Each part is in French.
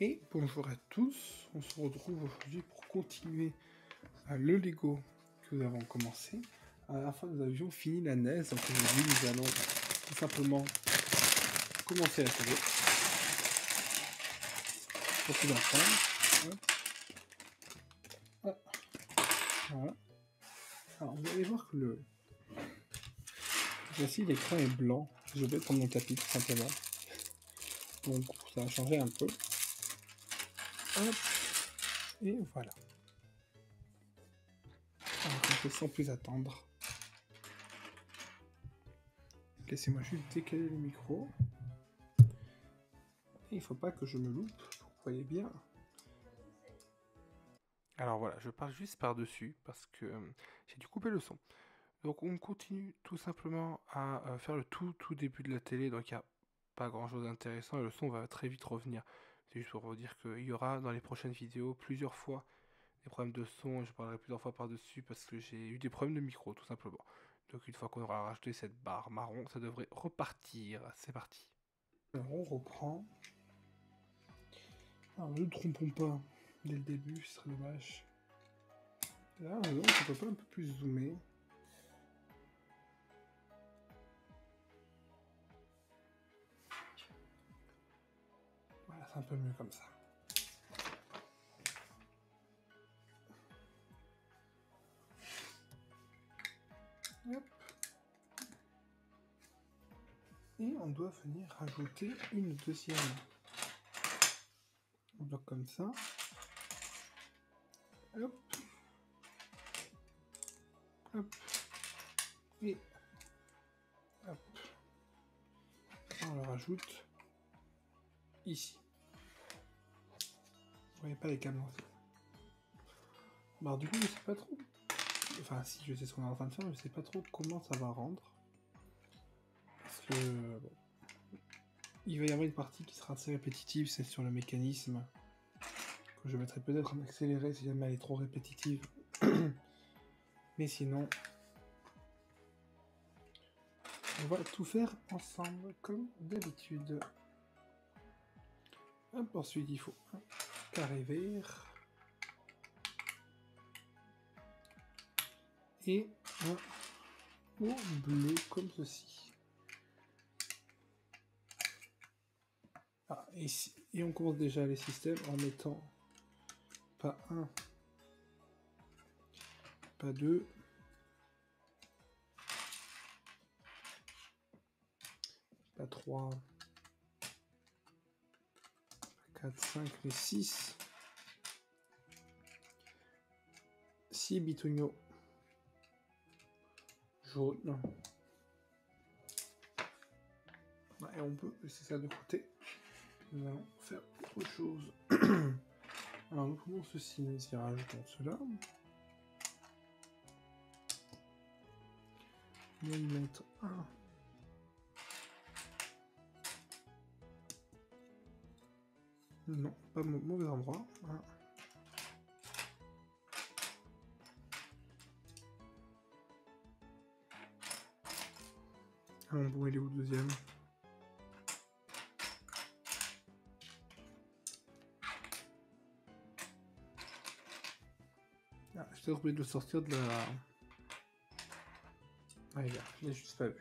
Et bonjour à tous, on se retrouve aujourd'hui pour continuer le Lego que nous avons commencé. À la fin, nous avions fini la NES, donc aujourd'hui nous allons tout simplement commencer la télé. Beaucoup d'ensemble. Voilà. Alors vous allez voir que voici l'écran est blanc. Je vais prendre mon tapis tout simplement. Donc ça va changer un peu. Hop. Et voilà. Alors on peut sans plus attendre. Laissez-moi juste décaler le micro. Et il faut pas que je me loupe, vous voyez bien. Alors voilà, je parle juste par-dessus parce que j'ai dû couper le son. Donc on continue tout simplement à faire le tout début de la télé, donc il n'y a pas grand-chose d'intéressant et le son va très vite revenir. C'est juste pour vous dire qu'il y aura dans les prochaines vidéos plusieurs fois des problèmes de son, je parlerai plusieurs fois par-dessus parce que j'ai eu des problèmes de micro tout simplement. Donc une fois qu'on aura rajouté cette barre marron, ça devrait repartir. C'est parti. Alors on reprend. Alors ne nous trompons pas dès le début, ce serait dommage. Là, on peut pas un peu plus zoomer. Voilà, c'est un peu mieux comme ça. Hop. Et on doit venir rajouter une deuxième. On bloque comme ça. Hop. Hop. Et hop. On le rajoute ici. Vous voyez pas les câbles lancés. Alors du coup, je sais pas trop. Enfin, si je sais ce qu'on est en train de faire, mais je sais pas trop comment ça va rendre. Parce que bon, il va y avoir une partie qui sera assez répétitive, c'est sur le mécanisme. Que je mettrai peut-être en accéléré si jamais elle est trop répétitive. Mais sinon, on va tout faire ensemble comme d'habitude. Ensuite, il faut un carré vert et un haut bleu comme ceci. Ah, et on commence déjà les systèmes en mettant pas 1, pas 2, pas 3, pas 4, 5, mais 6. 6 bitugnos jaunes. Et on peut laisser ça de côté. Nous allons faire autre chose. Alors nous prenons ceci, nous y rajoutons cela. Nous allons y mettre un. Non, pas mauvais endroit. Alors bon, il est où le deuxième? Ah, je t'ai oublié de le sortir de la... Ah, regarde, je l'ai juste pas vu.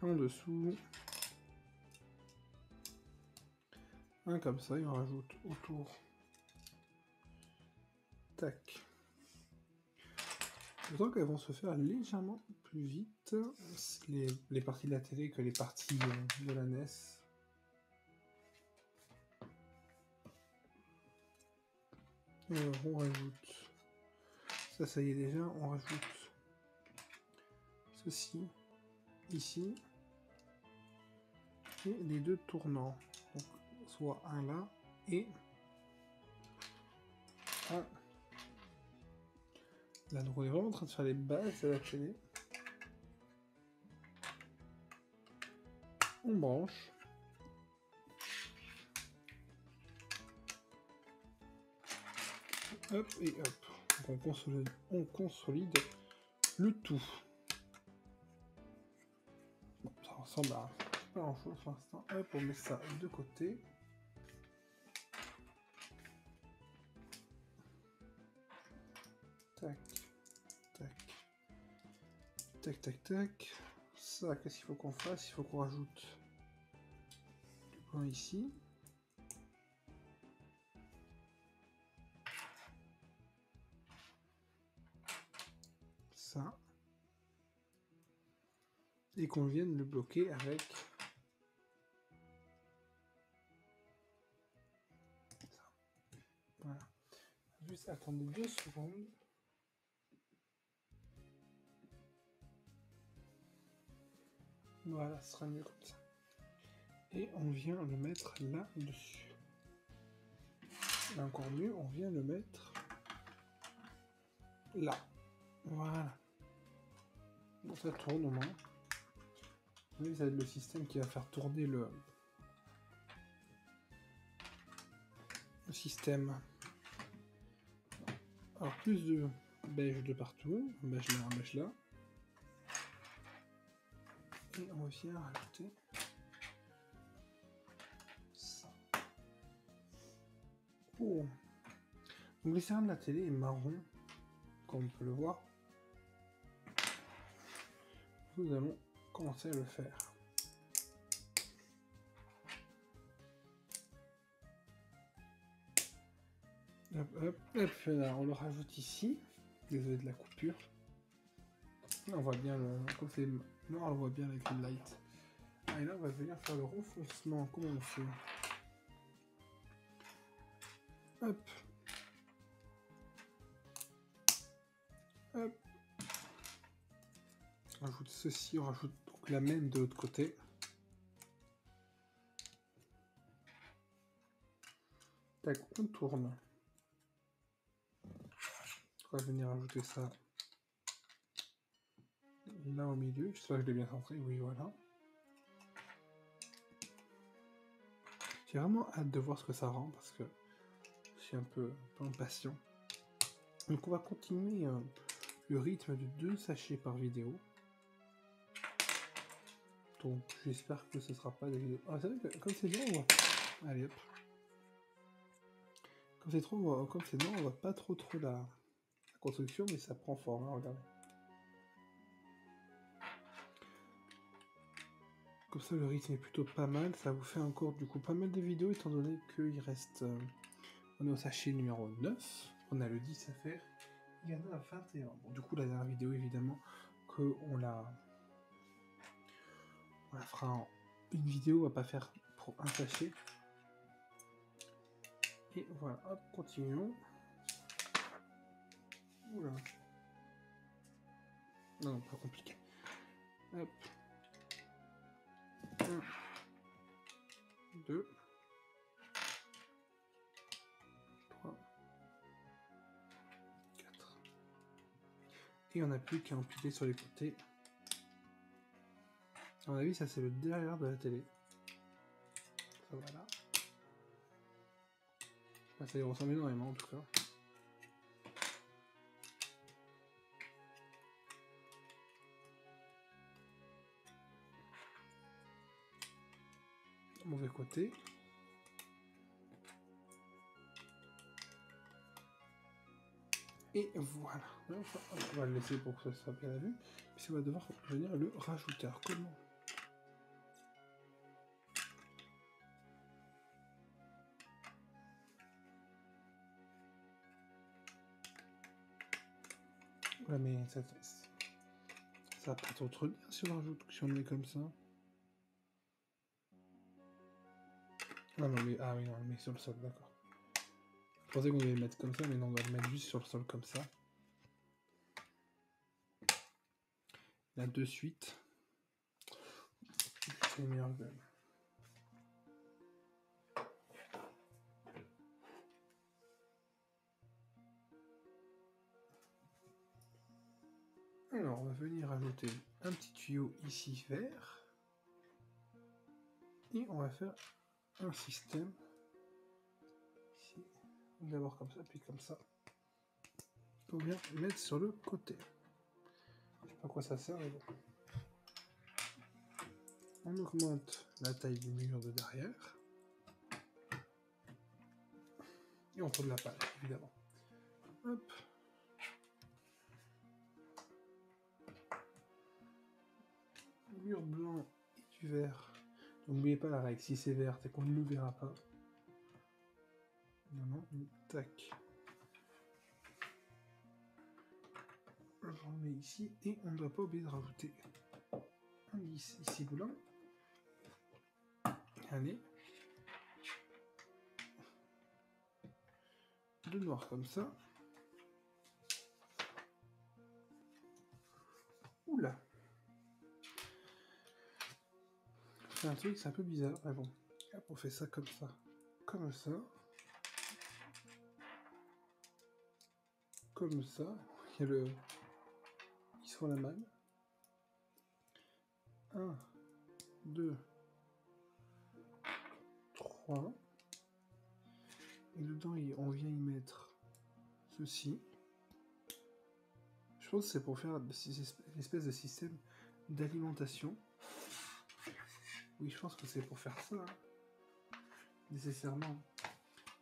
En dessous. Un comme ça, et on rajoute autour. Tac. Je sens qu'elles vont se faire légèrement plus vite, les parties de la télé, que les parties de la NES. Et alors on rajoute, ça y est déjà, on rajoute ceci, ici, et les deux tournants. Donc soit un là, et un là. Donc on est vraiment en train de faire les bases de la télé. On branche. Hop et hop. Donc on consolide le tout. ressemble à pas grand chose pour l'instant. Hop, on met ça de côté. Tac, tac, tac, tac, tac. Ça, qu'est-ce qu'il faut qu'on fasse? Il faut qu'on rajoute du point ici. Ça. Et qu'on vienne le bloquer avec ça. Voilà. Juste attendez 2 secondes. Voilà, ce sera mieux comme ça. Et on vient le mettre là-dessus. Et encore mieux, on vient le mettre là. Voilà. Donc ça tourne au moins. Oui, ça va être le système qui va faire tourner le système. Alors plus de beige de partout, un beige là, un beige là. Et on vient rajouter ça. Oh. Donc l'écran de la télé est marron, comme on peut le voir. Nous allons commencer à le faire. Hop, hop, hop, là, on le rajoute ici. Désolé de la coupure. Là, on voit bien le. Comme c'est noir, on le voit bien avec le light. Ah, et là, on va venir faire le renfoncement. Comment on fait? Hop. Hop. On rajoute ceci, on rajoute donc la même de l'autre côté. Tac, on tourne. On va venir ajouter ça là au milieu. J'espère que je l'ai bien centré. Oui, voilà. J'ai vraiment hâte de voir ce que ça rend parce que je suis un peu impatient. Donc on va continuer le rythme de 2 sachets par vidéo. Donc j'espère que ce sera pas des vidéos. Ah, c'est vrai que comme c'est long, on voit. Allez hop. Comme c'est trop, comme c'est long, on voit pas trop la construction, mais ça prend forme. Hein, regardez. Comme ça, le rythme est plutôt pas mal. Ça vous fait encore du coup pas mal de vidéos étant donné qu'il reste. On est au sachet numéro 9. On a le 10 à faire. Il y en a 21. Bon, du coup, la dernière vidéo, évidemment, on la fera en une vidéo, on va pas faire pour un sachet. Et voilà, hop, continuons. Oula. Non, pas compliqué. Hop. 1, 2, 3, 4. Et on n'a plus qu'à empiler sur les côtés. À mon avis, ça c'est le derrière de la télé. Ça va là. Ah, ça y ressemble énormément en tout cas. Mauvais côté. Et voilà. On va le laisser pour que ça soit bien vu. Puis on va devoir venir le rajouter. Alors comment? Ouais, mais ça va pas trop bien si on rajoute, si on le met comme ça. Ah non, mais, ah oui, non, on le met sur le sol, d'accord. Je pensais qu'on devait le mettre comme ça, mais non, on va le mettre juste sur le sol comme ça. Là, de suite. C'est les meilleures gueules. Alors, on va venir ajouter un petit tuyau ici vert. Et on va faire un système. Ici. D'abord comme ça, puis comme ça. Pour bien mettre sur le côté. Je sais pas à quoi ça sert, mais bon. On augmente la taille du mur de derrière. Et on tourne la page, évidemment. Hop. Mur blanc et du vert. N'oubliez pas la règle, si c'est vert, c'est qu'on ne le verra pas. Non, tac. Je remets ici et on ne doit pas oublier de rajouter un lisse ici blanc. Allez. De noir comme ça. Oula. C'est un truc, c'est un peu bizarre, mais bon. Hop, on fait ça comme ça. Comme ça. Comme ça. Il y a le... Ils se font la malle. 1, 2, 3. Et dedans, on vient y mettre ceci. Je pense que c'est pour faire une espèce de système d'alimentation. Oui, je pense que c'est pour faire ça. Hein. Nécessairement.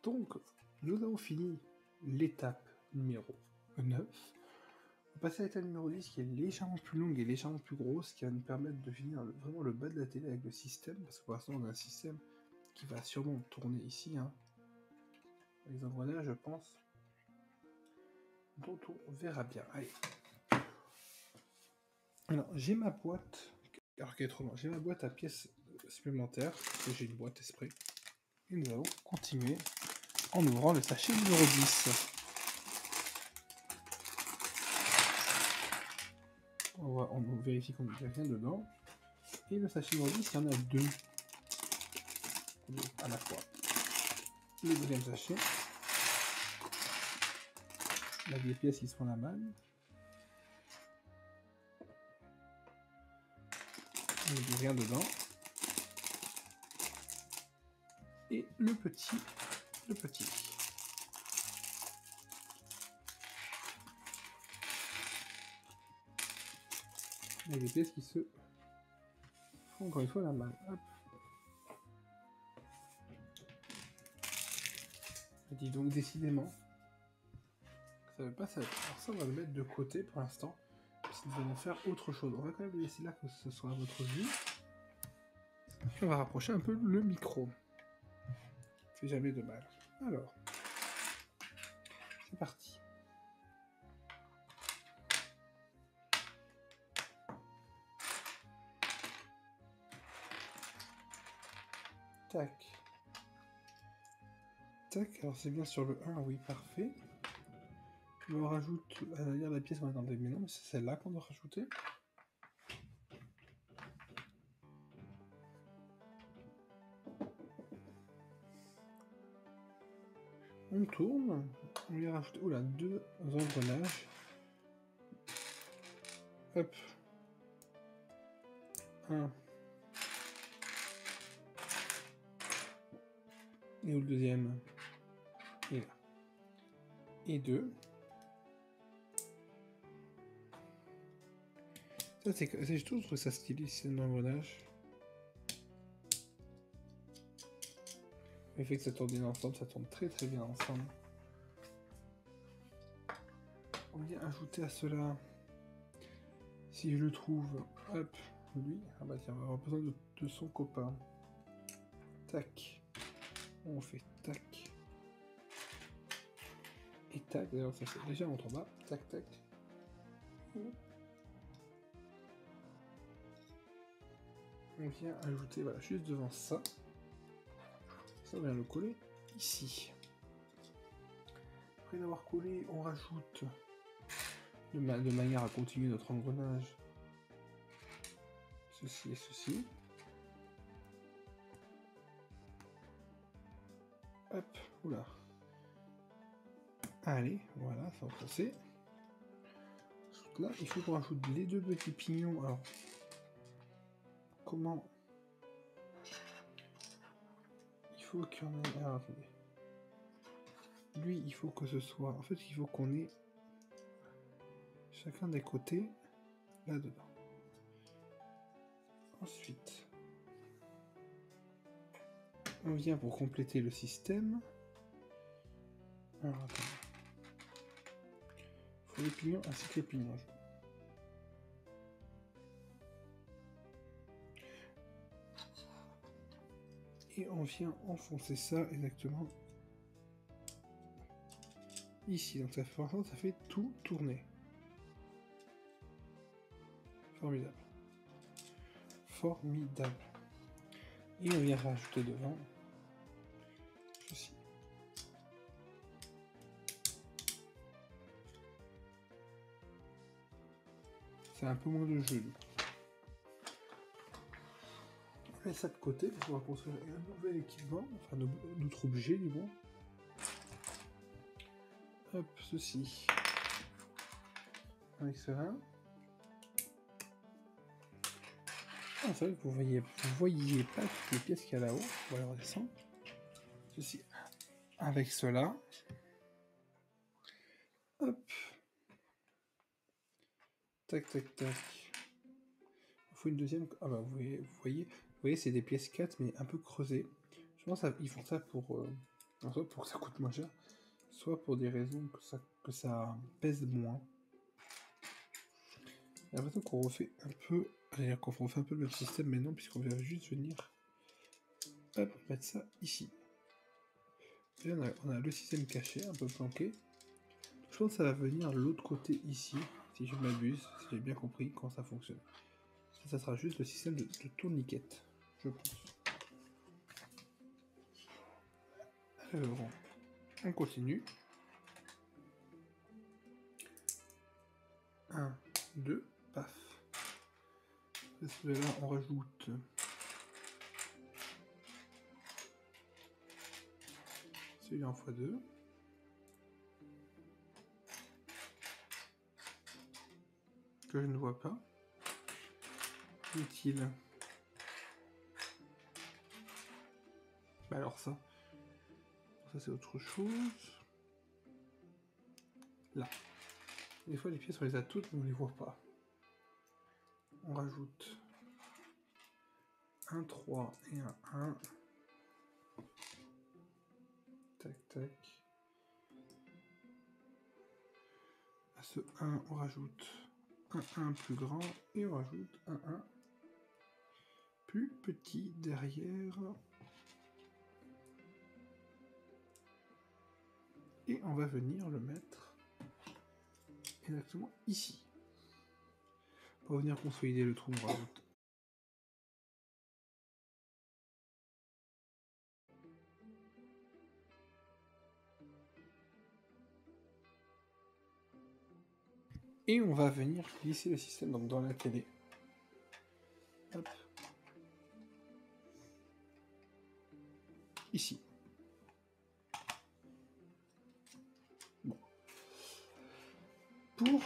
Donc, nous avons fini l'étape numéro 9. On va passer à l'étape numéro 10 qui est légèrement plus longue et légèrement plus grosse, qui va nous permettre de finir vraiment le bas de la télé avec le système, parce que pour l'instant on a un système qui va sûrement tourner ici, hein. Les engrenages, je pense, dont on verra bien. Allez. Alors, j'ai ma boîte, alors qu'elle est trop loin, j'ai ma boîte à pièces supplémentaires, parce que j'ai une boîte esprit, et nous allons continuer en ouvrant le sachet numéro 10. On vérifie qu'on n'a rien dedans. Et le sachet numéro 10, il y en a 2 à la fois. Le deuxième sachet. Là, des pièces qui se font la malle. Il n'y a rien dedans. Et le petit. Il y a des pièces qui se font encore une fois la malle. Hop. Et dis donc décidément, ça ne veut pas s'arrêter. Alors ça, on va le mettre de côté pour l'instant. Parce que nous allons faire autre chose. On va quand même laisser là que ce soit à votre vue. Puis on va rapprocher un peu le micro. Ça fait jamais de mal. Alors, c'est parti. Tac. Tac, alors c'est bien sur le 1, oui, parfait. On rajoute à l'arrière la pièce, on va dans des... Mais non, c'est celle-là qu'on doit rajouter. On tourne, on lui rajoute, oula, 2 engrenages. Hop. 1. Et où le deuxième? Et là. Et 2. Ça, je trouve ça stylé, c'est un engrenage. Le fait que ça tourne bien ensemble, ça tourne très très bien ensemble. On vient ajouter à cela, si je le trouve, hop, lui, ah bah tiens, on va avoir besoin de son copain. Tac. On fait tac. Et tac, d'ailleurs ça c'est déjà en bas. Tac tac. On vient ajouter, voilà, juste devant ça. Ça, on vient le coller ici. Après l'avoir collé, on rajoute de manière à continuer notre engrenage ceci et ceci. Hop, oula. Allez, voilà, ça va passer. Là, il faut qu'on rajoute les 2 petits pignons. Alors, comment? Il faut qu'il y en ait... Alors, attendez. Lui, il faut que ce soit... En fait, il faut qu'on ait chacun des côtés là-dedans. Ensuite, On vient pour compléter le système. Alors attends. Il faut les pignons ainsi que les pignons. Et on vient enfoncer ça exactement ici. Donc ça fait tout tourner. Formidable. Formidable. Et on vient rajouter devant ceci. C'est un peu moins de jeu. On met ça de côté parce qu'on va construire un nouvel équipement, enfin notre objet du moins. Hop, ceci. Avec cela. Ah, c'est vrai que vous voyez pas toutes les pièces qu'il y a là-haut. On va les redescendre. Ceci. Avec cela. Hop. Tac, tac, tac. Il faut une deuxième. Ah bah vous voyez c'est des pièces 4 mais un peu creusées. Je pense qu'ils font ça pour soit pour que ça coûte moins cher, soit pour des raisons que ça pèse moins. J'ai l'impression qu'on refait un peu. Qu'on refait un peu le même système, mais non, puisqu'on vient juste venir hop, mettre ça ici. Et là, on a le système caché, un peu planqué. Je pense que ça va venir de l'autre côté ici, si je m'abuse, si j'ai bien compris comment ça fonctionne. Ça sera juste le système de tourniquet, je pense. Alors, on continue. 1, 2, paf. Celui-là, on rajoute celui-là en x2. Que je ne vois pas. Utile. Bah alors ça c'est autre chose. Là. Des fois les pièces on les a toutes mais on les voit pas. On rajoute un 3 et un 1. Tac tac. À ce 1 on rajoute un 1 plus grand et on rajoute un 1 plus petit derrière. Et on va venir le mettre exactement ici. Pour venir consolider le trou, on rajoute et on va venir glisser le système donc dans la télé. Hop. Ici. Bon.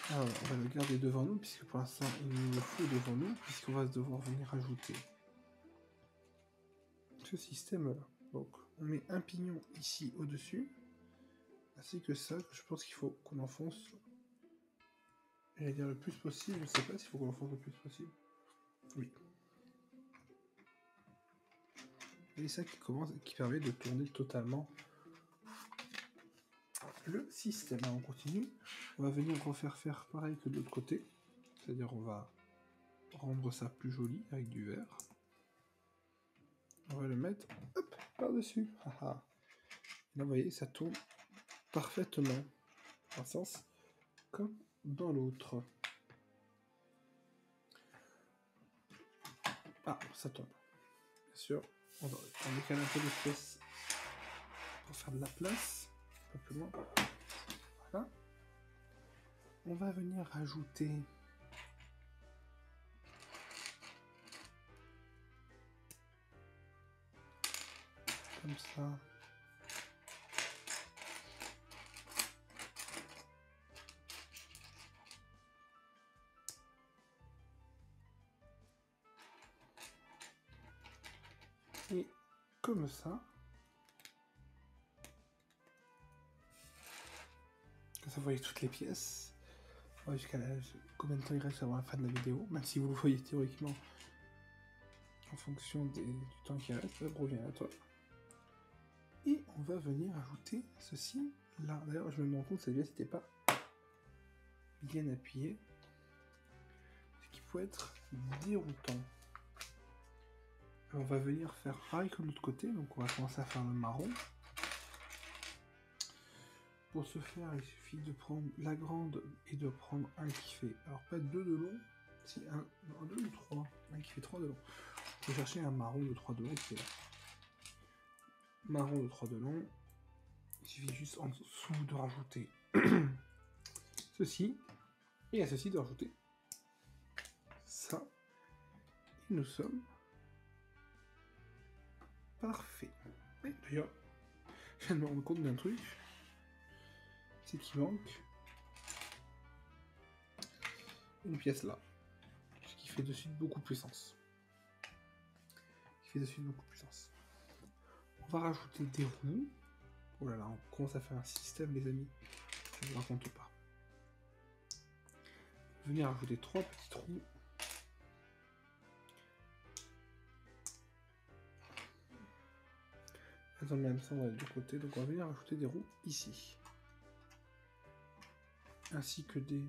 Alors, on va le garder devant nous, puisque pour l'instant il nous le faut devant nous, puisqu'on va devoir venir ajouter ce système là. Donc on met un pignon ici au-dessus, ainsi que ça, que je pense qu'il faut qu'on enfonce. J'allais dire le plus possible, je sais pas s'il faut qu'on enfonce le plus possible. Oui. Et ça qui permet de tourner totalement le système. Alors on continue. On va venir faire pareil que de l'autre côté. C'est-à-dire on va rendre ça plus joli avec du verre. On va le mettre hop, par-dessus. Là vous voyez ça tourne parfaitement. Dans un sens comme dans l'autre. Ah, ça tombe. Bien sûr, on décale un peu l'espèce pour faire de la place. Un peu plus loin. Voilà. On va venir rajouter comme ça. Et comme ça. Comme ça, vous voyez toutes les pièces. Ouais, jusqu'à combien de temps il reste avant la fin de la vidéo. Même si vous le voyez théoriquement en fonction du temps qui reste. Hop, reviens à toi. Et on va venir ajouter ceci là. D'ailleurs, je me rends compte que cette pièce n'était pas bien appuyée, ce qui peut être déroutant. On va venir faire pareil que de l'autre côté, donc on va commencer à faire le marron. Pour ce faire, il suffit de prendre la grande et de prendre un qui fait, alors pas 2 de long, si un, non, 2 ou 3, un qui fait 3 de long. On peut chercher un marron de 3 de long qui est là. Marron de 3 de long, il suffit juste en dessous de rajouter ceci, et à ceci de rajouter ça, et nous sommes parfaits. Et d'ailleurs, je viens de me rendre compte d'un truc, c'est qu'il manque une pièce là, ce qui fait de suite beaucoup plus sens. On va rajouter des roues. Oh là là, on commence à faire un système, les amis. Je ne vous raconte pas. Venir rajouter 3 petits trous. Dans le même sens, on va de côté. Donc on va venir rajouter des roues ici. Ainsi que des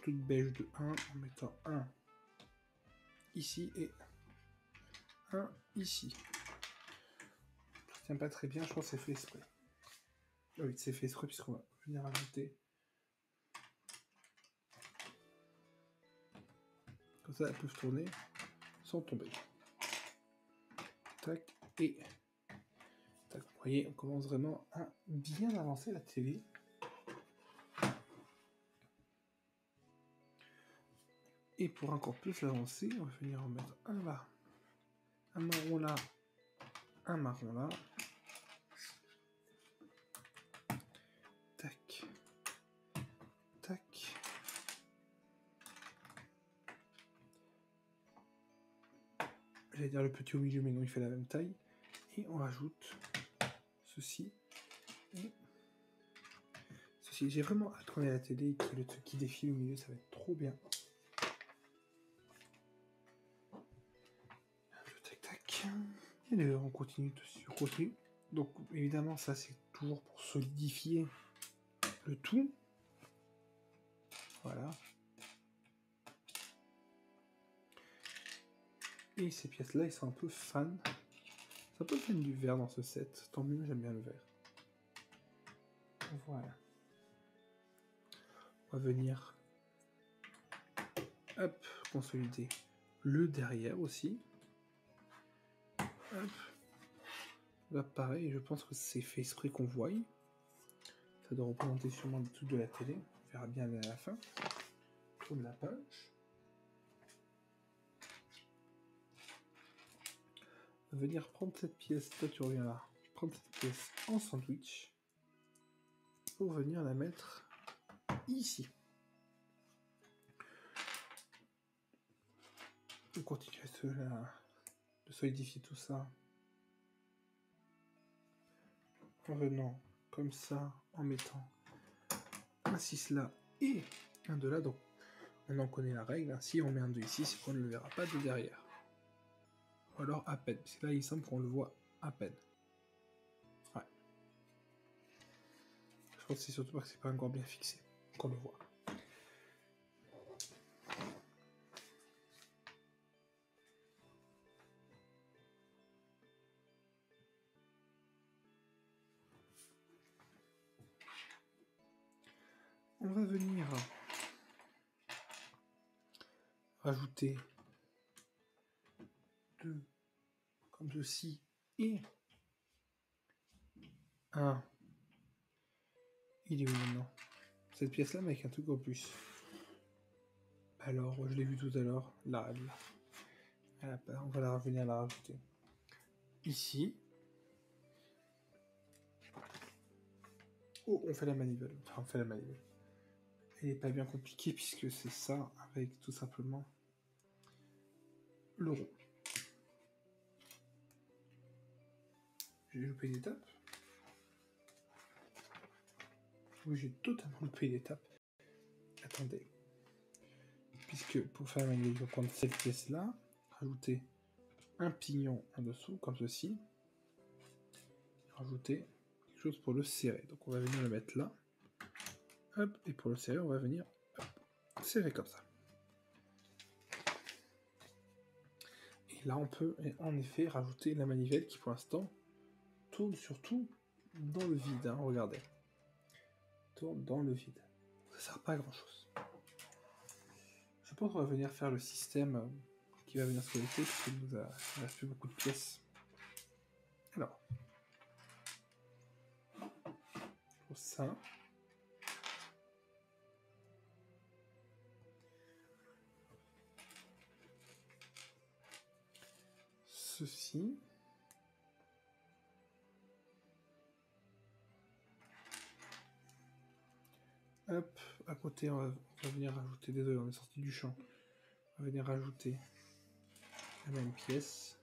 toutes beiges de 1 en mettant un ici et un ici. Ça tient pas très bien, je pense que c'est fait exprès. Oui, c'est fait exprès puisqu'on va venir rajouter. Comme ça, elles peuvent tourner sans tomber. Tac, et tac. Vous voyez, on commence vraiment à bien avancer la télé. Et pour encore plus l'avancer, on va venir en mettre un là, un marron là, un marron là. Tac, tac. J'allais dire le petit au milieu, mais non, il fait la même taille. Et on rajoute ceci et ceci. J'ai vraiment hâte qu'on ait la télé et le truc qui défile au milieu, ça va être trop bien. Tac, tac. Et d'ailleurs, on continue sur côté. Donc, évidemment, ça, c'est toujours pour solidifier le tout. Voilà. Et ces pièces-là, ils sont un peu fans. C'est un peu fan du vert dans ce set. Tant mieux, j'aime bien le vert. Voilà. On va venir hop, consolider le derrière aussi. Hop. Là, pareil, je pense que c'est fait exprès qu'on voie. Ça doit représenter sûrement le truc de la télé. On verra bien à la fin. Tourne la page. On va venir prendre cette pièce. Toi, tu reviens là. Prendre cette pièce en sandwich. Pour venir la mettre ici. On continue de solidifier tout ça. En venant comme ça, en mettant un 6 là et un 2 là. Donc, on en connaît la règle. Si on met un 2 ici, c'est qu'on ne le verra pas de derrière. Ou alors à peine. Parce que là, il semble qu'on le voit à peine. Ouais. Je pense que c'est surtout parce que c'est pas encore bien fixé qu'on le voit. On va venir rajouter 2 comme ceci et un. Il est où maintenant? Cette pièce là mais avec un truc en plus. Alors, je l'ai vu tout à l'heure. Là, on va la revenir la rajouter. Ici. Oh, on fait la manivelle. Enfin, on fait la manivelle. Elle n'est pas bien compliquée puisque c'est ça avec tout simplement le rond. J'ai loupé une étape. Oui, j'ai totalement loupé une étape. Attendez. Puisque pour faire la manivelle, je vais prendre cette pièce là, rajouter un pignon en dessous, comme ceci. rajouter quelque chose pour le serrer. Donc on va venir le mettre là. Hop, et pour le serrer, on va venir serrer comme ça. Et là, on peut en effet rajouter la manivelle qui, pour l'instant, tourne surtout dans le vide. Hein, regardez. Tourne dans le vide. Ça sert pas à grand chose. Je pense qu'on va venir faire le système qui va venir se connecter parce qu'il nous reste plus beaucoup de pièces. Alors. Pour ça. Ceci. Hop, à côté, on va venir rajouter, désolé, on est sorti du champ. On va venir rajouter la même pièce.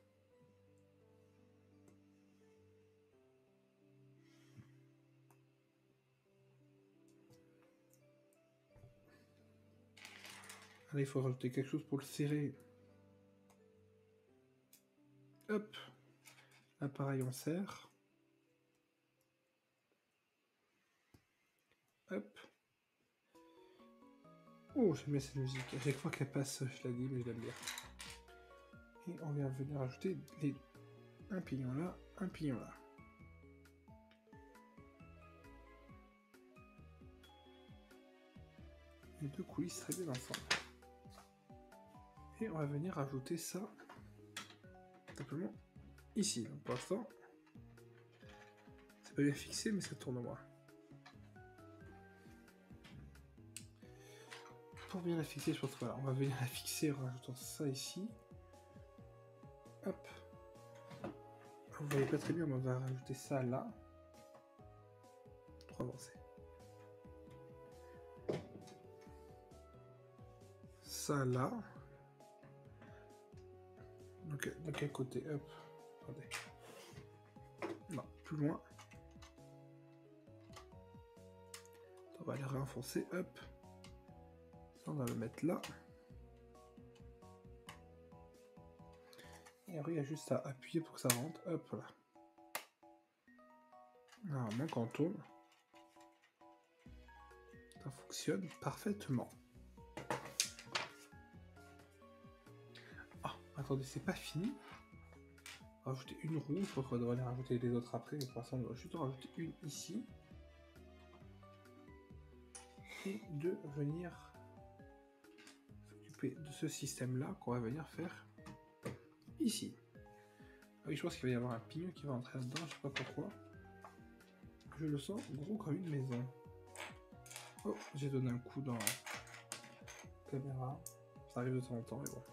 Là, il faut rajouter quelque chose pour le serrer. Hop, là pareil, on serre. Hop. Oh, j'aime bien cette musique. À chaque fois qu'elle passe, je la dis, mais je l'aime bien. Et on vient venir ajouter un pignon là, un pignon là. Les deux coulisses très bien ensemble. Et on va venir ajouter ça simplement ici. Donc pour l'instant, c'est pas bien fixé, mais ça tourne moins. Pour bien la fixer, je pense que voilà, on va venir la fixer en rajoutant ça ici. Hop. Vous voyez pas très bien, mais on va rajouter ça là. Trop avancé. Ça là. Donc de quel côté? Hop. Attendez. Non, plus loin. On va aller réenfoncer. Hop. Ça, on va le mettre là. Et après, il y a juste à appuyer pour que ça rentre. Hop là. Normalement, quand on tourne, ça fonctionne parfaitement. Ah, attendez, c'est pas fini. On va rajouter une roue. Je crois qu'on devrait aller rajouter les autres après. Mais pour l'instant, on va juste en rajouter une ici. Et de venir s'occuper de ce système-là qu'on va venir faire ici. Ah oui, je pense qu'il va y avoir un pignon qui va entrer là-dedans, je sais pas pourquoi. Je le sens gros comme une maison. Oh, j'ai donné un coup dans la caméra. Ça arrive de temps en temps, mais bon.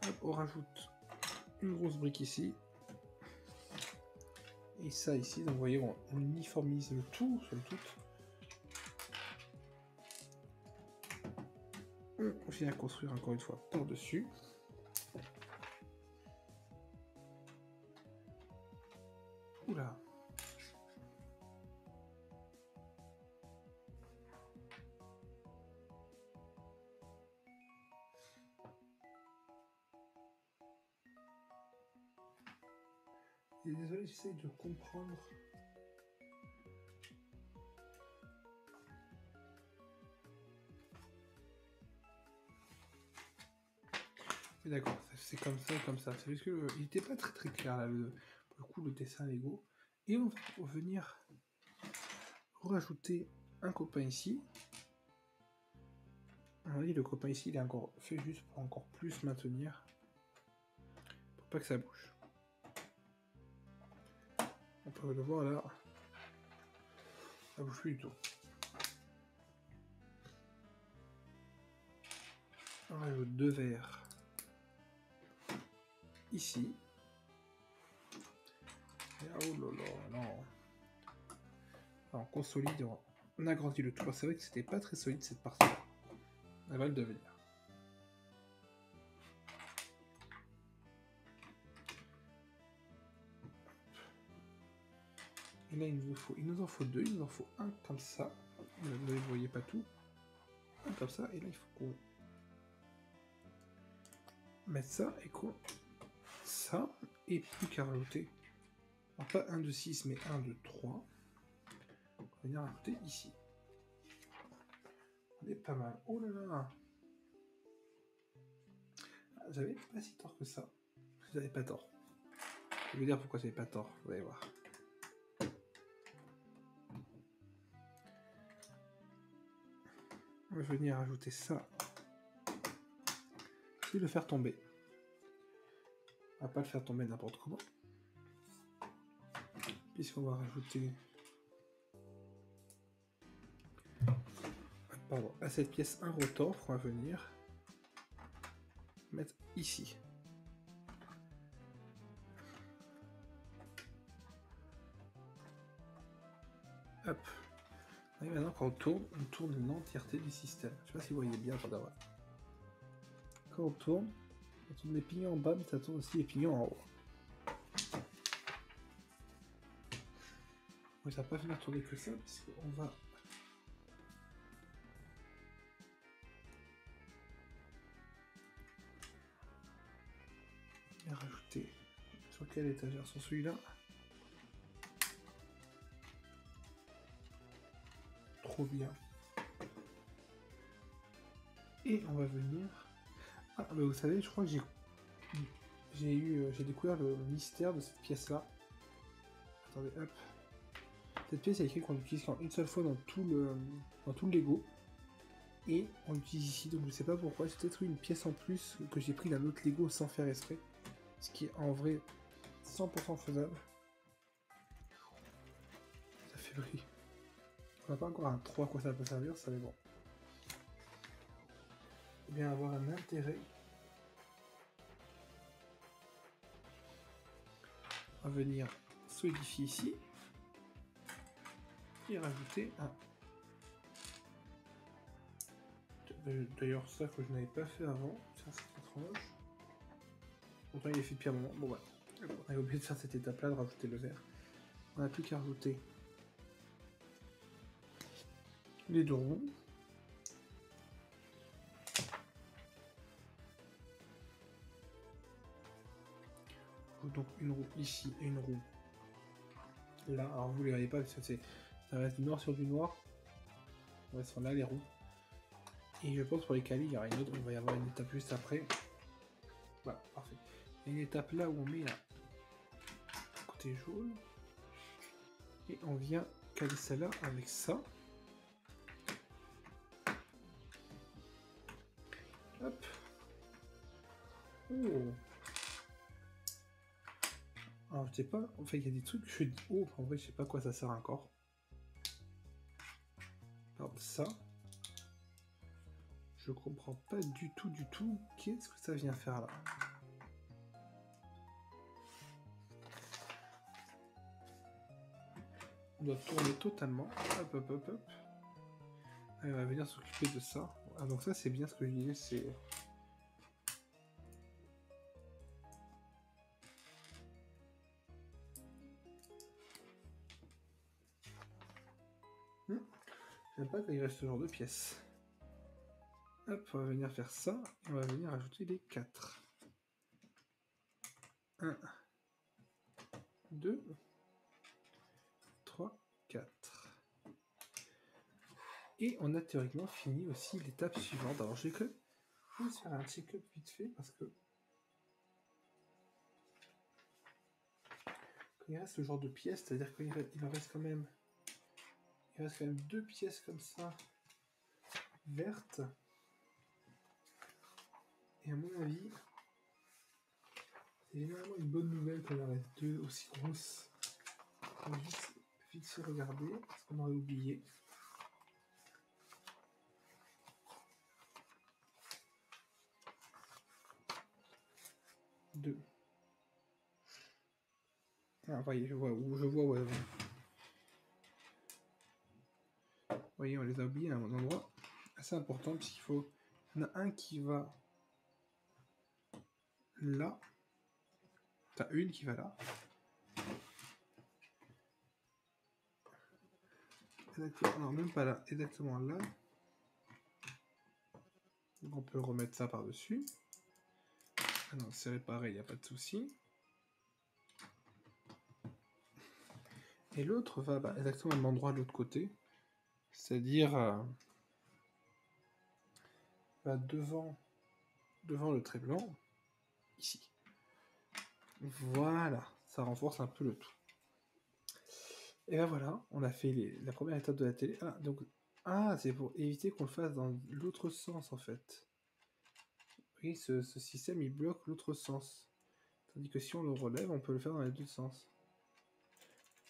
Hop, on rajoute une grosse brique ici. Et ça ici, donc vous voyez, on uniformise le tout, somme toute. On finit à construire encore une fois par-dessus. Oula. Et désolé, j'essaie de comprendre. D'accord, c'est comme ça et comme ça. C'est juste que il n'était pas très clair là, pour le coup, le dessin Lego. Et on va venir rajouter un copain ici. Oui, le copain ici, il est encore fait juste pour encore plus maintenir. Pour pas que ça bouge. On peut le voir là. Ça bouge plus du tout. On rajoute 2 verres ici. Et oh là là, non. Alors, on consolide, on agrandit le tour. C'est vrai que c'était pas très solide cette partie-là. Elle va le devenir. Et là, il nous en faut 2. Il nous en faut un comme ça. Vous ne voyez pas tout. Un comme ça. Et là, il faut qu'on mette ça et qu'on... Ça. Et plus qu'à rajouter Alors pas 1 de 6, mais 1 de 3. On va venir rajouter ici. On est pas mal. Oh là là! J'avais pas si tort que ça. J'avais pas tort. Je vais vous dire pourquoi j'avais pas tort, vous allez voir. On va venir ajouter ça. Et le faire tomber. On va pas le faire tomber n'importe comment. Puisqu'on va rajouter... Pardon, à cette pièce un rotor qu'on va venir mettre ici. Hop. Et maintenant quand on tourne l'entièreté du système. Je sais pas si vous voyez bien, attendez, ouais. Quand on tourne les pignons en bas, mais ça tourne aussi les pignons en haut. Mais ça va pas venir tourner que ça, puisqu'on va... rajouter sur quelle étagère? Sur celui-là. Trop bien. Et on va venir... Ah, mais vous savez, je crois que j'ai découvert le mystère de cette pièce-là. Attendez, hop. Cette pièce, il y a écrit qu'on l'utilise une seule fois dans tout le Lego. Et on l'utilise ici, donc je sais pas pourquoi. C'est peut-être une pièce en plus que j'ai pris d'un autre Lego sans faire exprès. Ce qui est en vrai 100% faisable. Ça fait bruit. On n'a pas encore un 3 à quoi ça peut servir, ça mais bon. Il va bien avoir un intérêt. On va venir solidifier ici. Et rajouter un... D'ailleurs ça que je n'avais pas fait avant. Ça c'est étrange. Pourtant il est fait depuis un moment. Bon bah, on a oublié de faire cette étape là, de rajouter le verre. On n'a plus qu'à rajouter les deux roues. Donc une roue ici et une roue là. Alors vous les voyez pas parce que ça reste du noir sur du noir. Ouais, sont là les roues. Et je pense pour les calis il y aura une autre, il va y avoir une étape juste après. Voilà, parfait. Il y a une étape là où on met un côté jaune. Et on vient caler celle-là avec ça. Hop. Oh. Alors je sais pas, en fait il y a des trucs que je dis oh, en vrai je sais pas à quoi ça sert encore. Alors ça, je comprends pas du tout, qu'est-ce que ça vient faire là? On doit tourner totalement, hop hop hop hop. Allez, on va venir s'occuper de ça. Ah donc ça c'est bien ce que je disais, c'est... J'aime pas quand il reste ce genre de pièces. Hop, on va venir faire ça, et on va venir ajouter les 4. 1, 2, 3, 4. Et on a théoriquement fini aussi l'étape suivante. Alors je vais faire un check-up vite fait parce que quand il reste ce genre de pièces, c'est-à-dire qu'il en reste quand même... Il reste quand même 2 pièces comme ça, vertes. Et à mon avis, c'est généralement une bonne nouvelle quand il en reste 2 aussi grosses. On va juste vite se regarder, parce qu'on aurait oublié. Deux. Ah, voyez, je vois où ouais. Vous voyez, on les a oubliés à un endroit assez important, puisqu'il faut... Il y en a un qui va là. T'as une qui va là. Exactement, non, même pas là, exactement là. Donc on peut remettre ça par-dessus. Ah non, c'est réparé, il n'y a pas de souci. Et l'autre va exactement au même endroit de l'autre côté, c'est-à-dire va devant le trait blanc, ici. Voilà, ça renforce un peu le tout. Et ben voilà, on a fait la première étape de la télé. C'est pour éviter qu'on le fasse dans l'autre sens en fait. Oui, ce système il bloque l'autre sens. Tandis que si on le relève, on peut le faire dans les deux sens.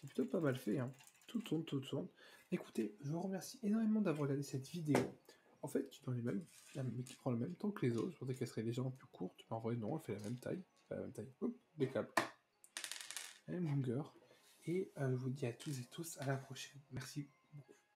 C'est plutôt pas mal fait, hein. Tout tourne, tout tourne. Écoutez, je vous remercie énormément d'avoir regardé cette vidéo. En fait, qui prend le même temps que les autres. Je pensais qu'elle serait légèrement plus courte, mais en vrai, non, elle fait la même taille. Hop, des câbles. La même longueur. Et je vous dis à tous et tous à la prochaine. Merci.